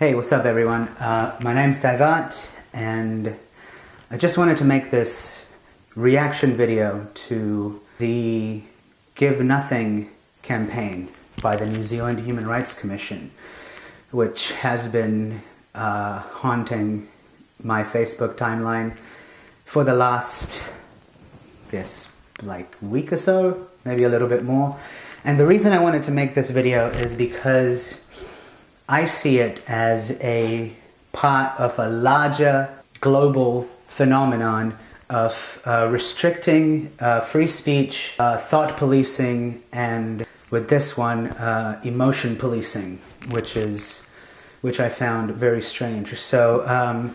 Hey, what's up everyone? My name's Daivat and I just wanted to make this reaction video to the Give Nothing campaign by the New Zealand Human Rights Commission, which has been haunting my Facebook timeline for the last, like week or so, maybe a little bit more. And the reason I wanted to make this video is because I see it as a part of a larger global phenomenon of restricting free speech, thought policing, and with this one, emotion policing, which I found very strange. So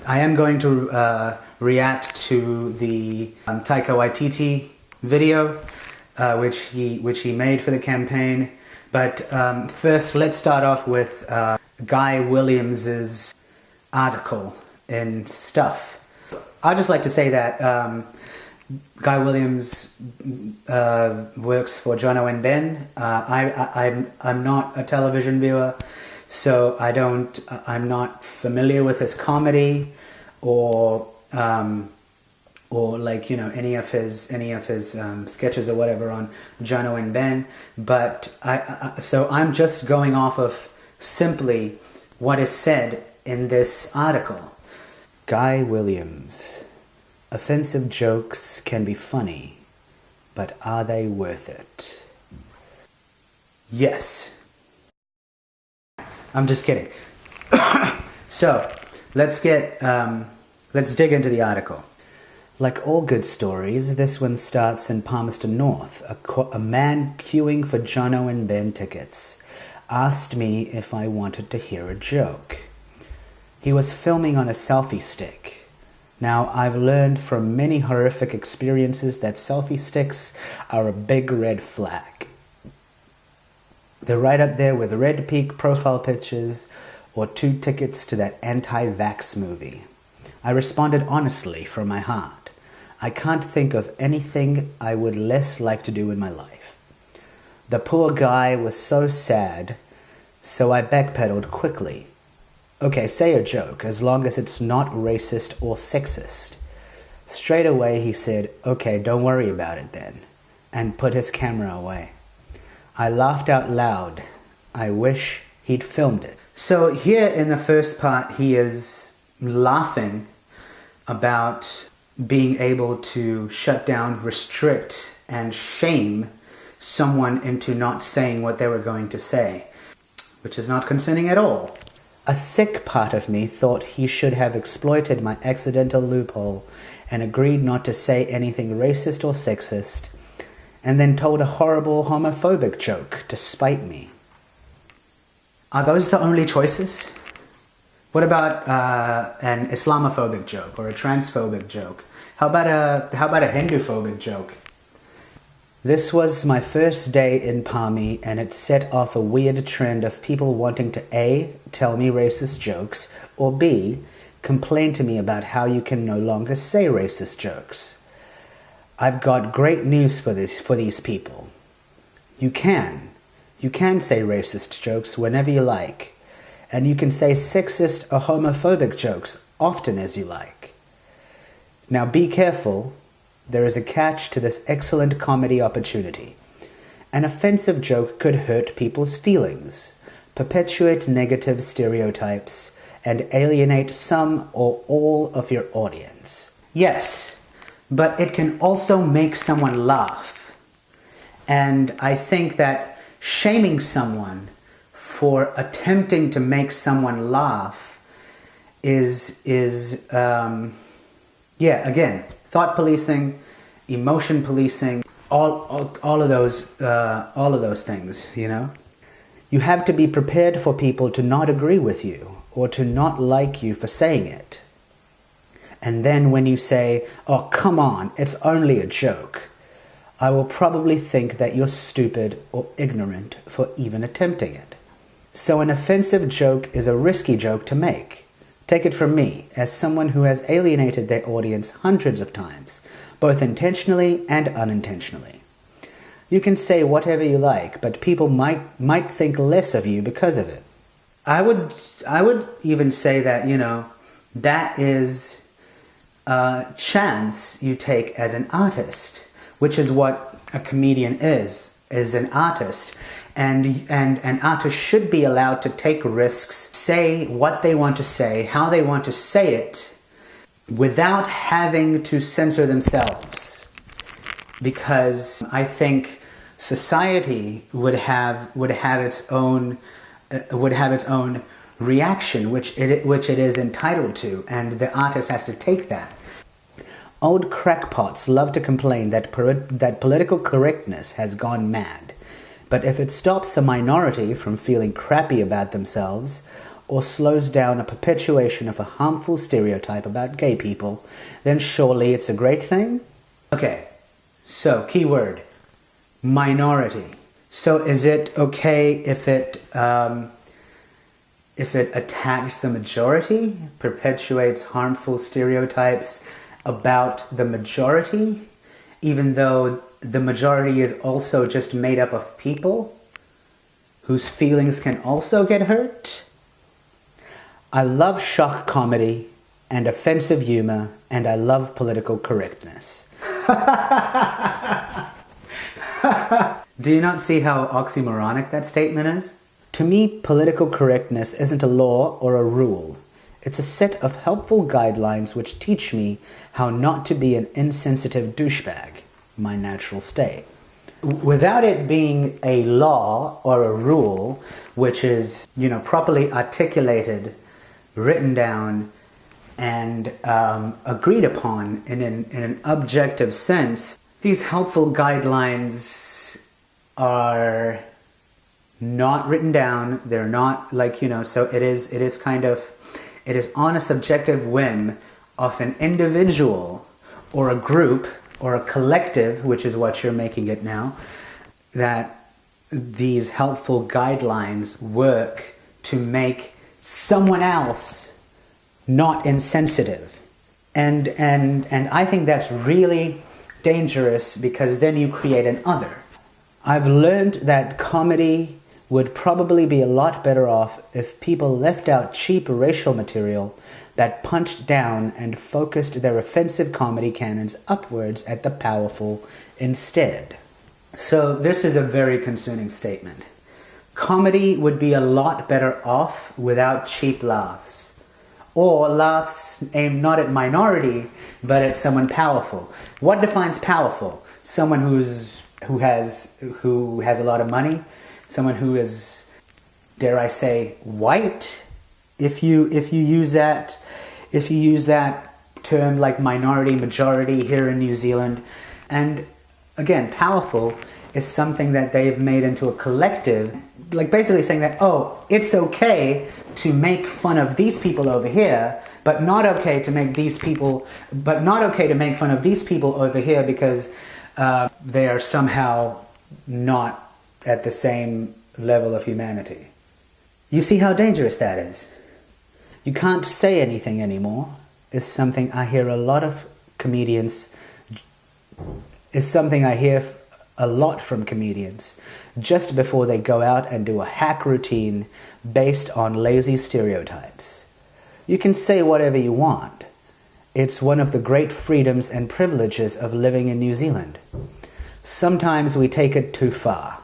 I am going to react to the Taika Waititi video, which he made for the campaign. But first, let's start off with Guy Williams's article in Stuff. I'd just like to say that Guy Williams works for Jono and Ben. I'm not a television viewer, so I'm not familiar with his comedy or like, you know, any of his sketches or whatever on Jono and Ben. But so I'm just going off of simply what is said in this article. Guy Williams. Offensive jokes can be funny, but are they worth it? Yes. I'm just kidding. So let's dig into the article. Like all good stories, this one starts in Palmerston North. A man queuing for Jono and Ben tickets asked me if I wanted to hear a joke. He was filming on a selfie stick. Now, I've learned from many horrific experiences that selfie sticks are a big red flag. They're right up there with red peak profile pictures or 2 tickets to that anti-vax movie. I responded honestly from my heart. I can't think of anything I would less like to do in my life. The poor guy was so sad, so I backpedaled quickly. Okay, say a joke, as long as it's not racist or sexist. Straight away he said, okay, don't worry about it then, and put his camera away. I laughed out loud. I wish he'd filmed it. So here in the first part, he is laughing about being able to shut down, restrict, and shame someone into not saying what they were going to say, which is not concerning at all. A sick part of me thought he should have exploited my accidental loophole and agreed not to say anything racist or sexist, and then told a horrible homophobic joke to spite me. Are those the only choices? What about an Islamophobic joke or a transphobic joke? How about a Hindu-phobic joke? This was my first day in Palmy, and it set off a weird trend of people wanting to A, tell me racist jokes, or B, complain to me about how you can no longer say racist jokes. I've got great news for these people. You can say racist jokes whenever you like, and you can say sexist or homophobic jokes often as you like. Now be careful. There is a catch to this excellent comedy opportunity. An offensive joke could hurt people's feelings, perpetuate negative stereotypes, and alienate some or all of your audience. Yes, but it can also make someone laugh. And I think that shaming someone for attempting to make someone laugh is again, thought policing, emotion policing, all of those things, you know? You have to be prepared for people to not agree with you or to not like you for saying it. And then when you say, oh, come on, it's only a joke, I will probably think that you're stupid or ignorant for even attempting it. So an offensive joke is a risky joke to make. Take it from me, as someone who has alienated their audience hundreds of times, both intentionally and unintentionally. You can say whatever you like, but people might think less of you because of it. I would even say that, that is a chance you take as an artist, which is what a comedian is an artist. And an artist should be allowed to take risks, say what they want to say, how they want to say it, without having to censor themselves. Because I think society would have its own reaction, which it is entitled to, and the artist has to take that. Old crackpots love to complain that political correctness has gone mad. But if it stops a minority from feeling crappy about themselves, or slows down a perpetuation of a harmful stereotype about gay people, then surely it's a great thing? Okay, so key word, minority. So is it okay if it attacks the majority, perpetuates harmful stereotypes about the majority, even though the majority is also just made up of people whose feelings can also get hurt? I love shock comedy and offensive humor, and I love political correctness. Do you not see how oxymoronic that statement is? To me, political correctness isn't a law or a rule. It's a set of helpful guidelines which teach me how not to be an insensitive douchebag, my natural state. Without it being a law or a rule, which is, properly articulated, written down, and agreed upon in an objective sense, these helpful guidelines are not written down. They're not so it is on a subjective whim of an individual or a group or a collective, which is what you're making it now, that these helpful guidelines work to make someone else not insensitive. And I think that's really dangerous, because then you create an other. I've learned that comedy would probably be a lot better off if people left out cheap racial material that punched down and focused their offensive comedy cannons upwards at the powerful instead. So this is a very concerning statement. Comedy would be a lot better off without cheap laughs. Or laughs aimed not at minority, but at someone powerful. What defines powerful? Someone who has a lot of money? Someone who is, dare I say, white? If you use that term like minority, majority here in New Zealand. And again, powerful is something that they've made into a collective, like basically saying that, oh, it's okay to make fun of these people over here, but not okay to make fun of these people over here because they are somehow not at the same level of humanity. You see how dangerous that is? You can't say anything anymore is something I hear a lot of comedians, is something I hear a lot from comedians just before they go out and do a hack routine based on lazy stereotypes. You can say whatever you want. It's one of the great freedoms and privileges of living in New Zealand. Sometimes we take it too far.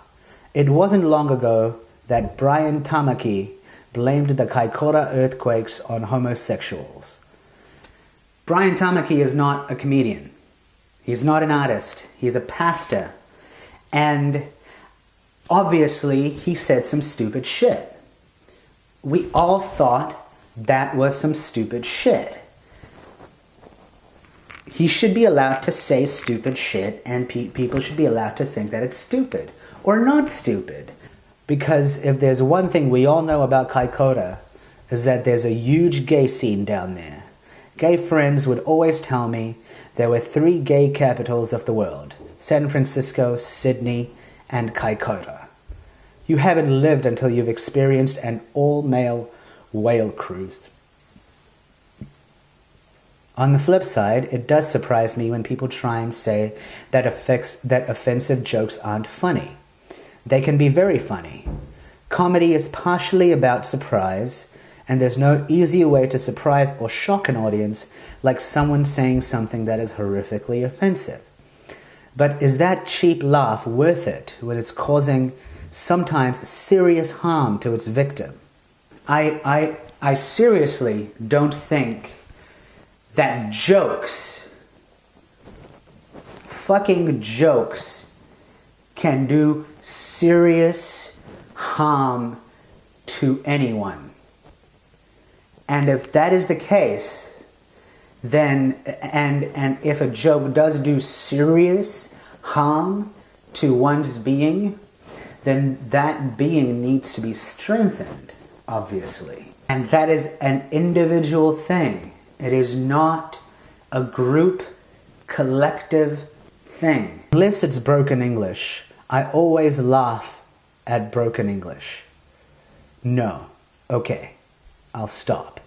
It wasn't long ago that Brian Tamaki blamed the Kaikoura earthquakes on homosexuals. Brian Tamaki is not a comedian. He's not an artist. He's a pastor. And obviously he said some stupid shit. We all thought that was some stupid shit. He should be allowed to say stupid shit, and people should be allowed to think that it's stupid or not stupid. Because if there's one thing we all know about Kaikoura, is that there's a huge gay scene down there. Gay friends would always tell me there were 3 gay capitals of the world: San Francisco, Sydney, and Kaikoura. You haven't lived until you've experienced an all-male whale cruise. On the flip side, it does surprise me when people try and say that offensive jokes aren't funny. They can be very funny. Comedy is partially about surprise, and there's no easier way to surprise or shock an audience like someone saying something that is horrifically offensive. But is that cheap laugh worth it when it's causing sometimes serious harm to its victim? I seriously don't think that fucking jokes, can do serious harm to anyone. And if that is the case, then, and if a joke does do serious harm to one's being, then that being needs to be strengthened, obviously. And that is an individual thing. It is not a group, collective thing. Unless it's broken English, I always laugh at broken English. No. Okay. I'll stop.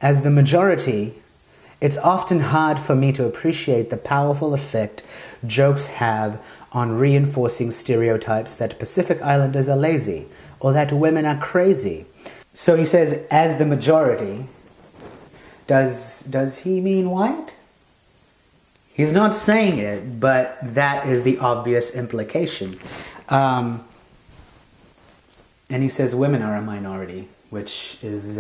As the majority, it's often hard for me to appreciate the powerful effect jokes have on reinforcing stereotypes that Pacific Islanders are lazy or that women are crazy. So he says, as the majority. Does he mean white? He's not saying it, but that is the obvious implication. And he says women are a minority, which is,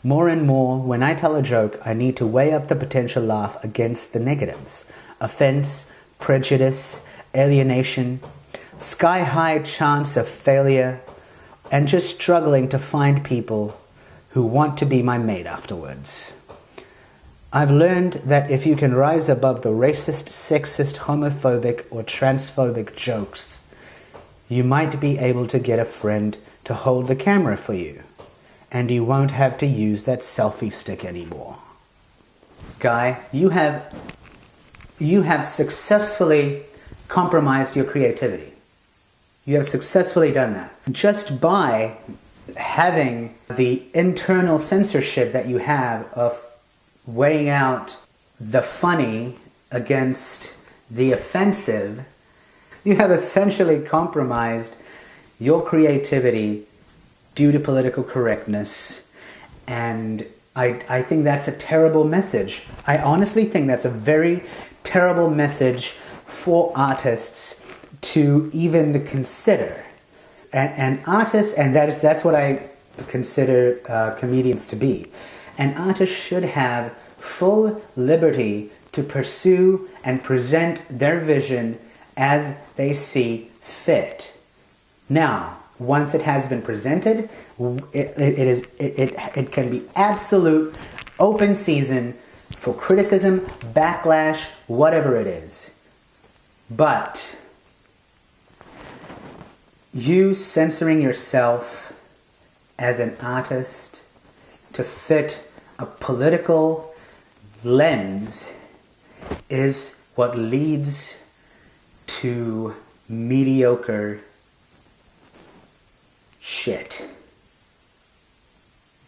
More and more, when I tell a joke, I need to weigh up the potential laugh against the negatives. Offense, prejudice, alienation, sky-high chance of failure, and just struggling to find people who want to be my mate afterwards. I've learned that if you can rise above the racist, sexist, homophobic, or transphobic jokes, you might be able to get a friend to hold the camera for you, and you won't have to use that selfie stick anymore. Guy, you have successfully compromised your creativity. You have successfully done that. Just by having the internal censorship that you have of weighing out the funny against the offensive, you have essentially compromised your creativity due to political correctness. And I think that's a terrible message. I honestly think that's a very terrible message for artists to even consider. An artist, and that's what I consider comedians to be. An artist should have full liberty to pursue and present their vision as they see fit. Now, once it has been presented, it can be absolute open season for criticism, backlash, whatever it is. But you censoring yourself as an artist to fit a political lens is what leads to mediocre shit.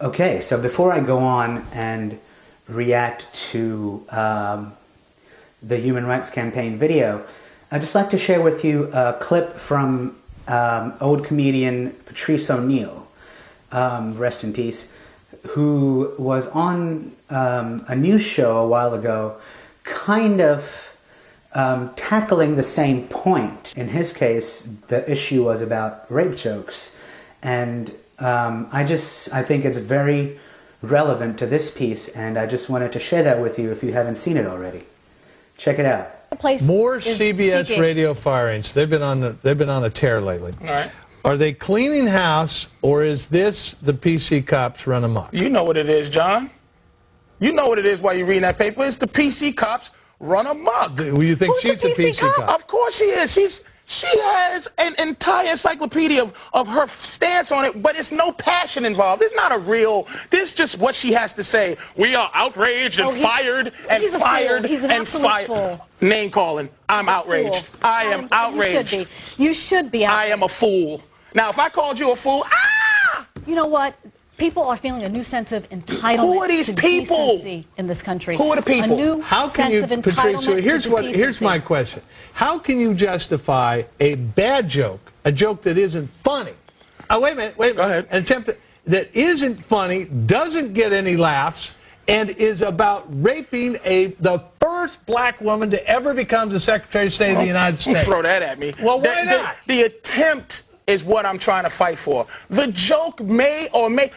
Okay, so before I go on and react to the Human Rights Campaign video, I'd just like to share with you a clip from old comedian Patrice O'Neill, rest in peace, who was on a news show a while ago, kind of tackling the same point. In his case, the issue was about rape jokes, and I think it's very relevant to this piece, and I just wanted to share that with you if you haven't seen it already. Check it out. More CBS radio firings. They've been on a tear lately. All right. Are they cleaning house, or is this the PC cops run amok? You know what it is, John. You know what it is while you're reading that paper. It's the PC cops run amok. Well, you think she's a PC cop? Of course she is. She has an entire encyclopedia of her stance on it, but it's no passion involved. It's not a real, this is just what she has to say. We are outraged and fired and fired and fired. Name calling. I'm outraged. I am outraged. You should be outraged. I am a fool. Now, if I called you a fool, ah! You know what? People are feeling a new sense of entitlement. Who are these to people? decency in this country? Who are the people? A new How can sense you, of entitlement Patrice, to decency. here's my question. How can you justify a bad joke, a joke that isn't funny? Oh, wait a minute. Go ahead. An attempt that isn't funny, doesn't get any laughs, and is about raping the first black woman to ever become the Secretary of State of the United States. Throw that at me. Well, why not? The attempt is what I'm trying to fight for. The joke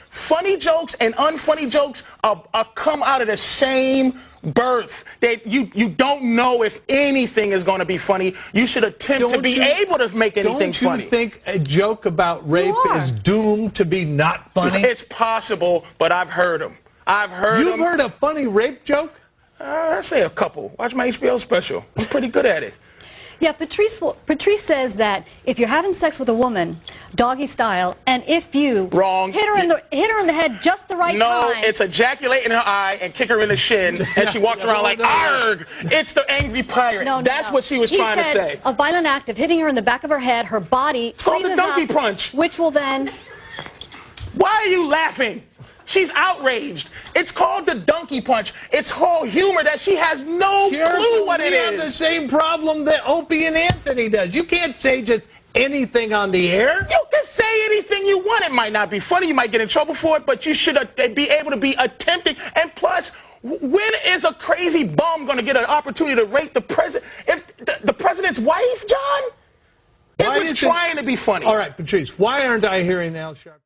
funny jokes and unfunny jokes are come out of the same birth. That you don't know if anything is going to be funny. You should attempt to be able to make anything funny. Don't you think a joke about rape is doomed to be not funny? It's possible, but I've heard them. You've heard a funny rape joke? I say a couple. Watch my HBO special. I'm pretty good at it. Yeah, Patrice says that if you're having sex with a woman, doggy style, and if you hit her in the head just the right time. No, it's ejaculate in her eye and kick her in the shin, and she walks around like, arg! It's the angry pirate. That's what she was trying to say. A violent act of hitting her in the back of her head, her body. It's called the donkey punch. Which will then. Why are you laughing? She's outraged. It's called the donkey punch. It's whole humor that she has no clue what it is. We have the same problem that Opie and Anthony does. You can't say just anything on the air. You can say anything you want. It might not be funny. You might get in trouble for it, but you should be able to be attempting. And plus, when is a crazy bum going to get an opportunity to rape the president? If the president's wife, John? It was trying to be funny. All right, Patrice, why aren't I hearing Al Sharpton?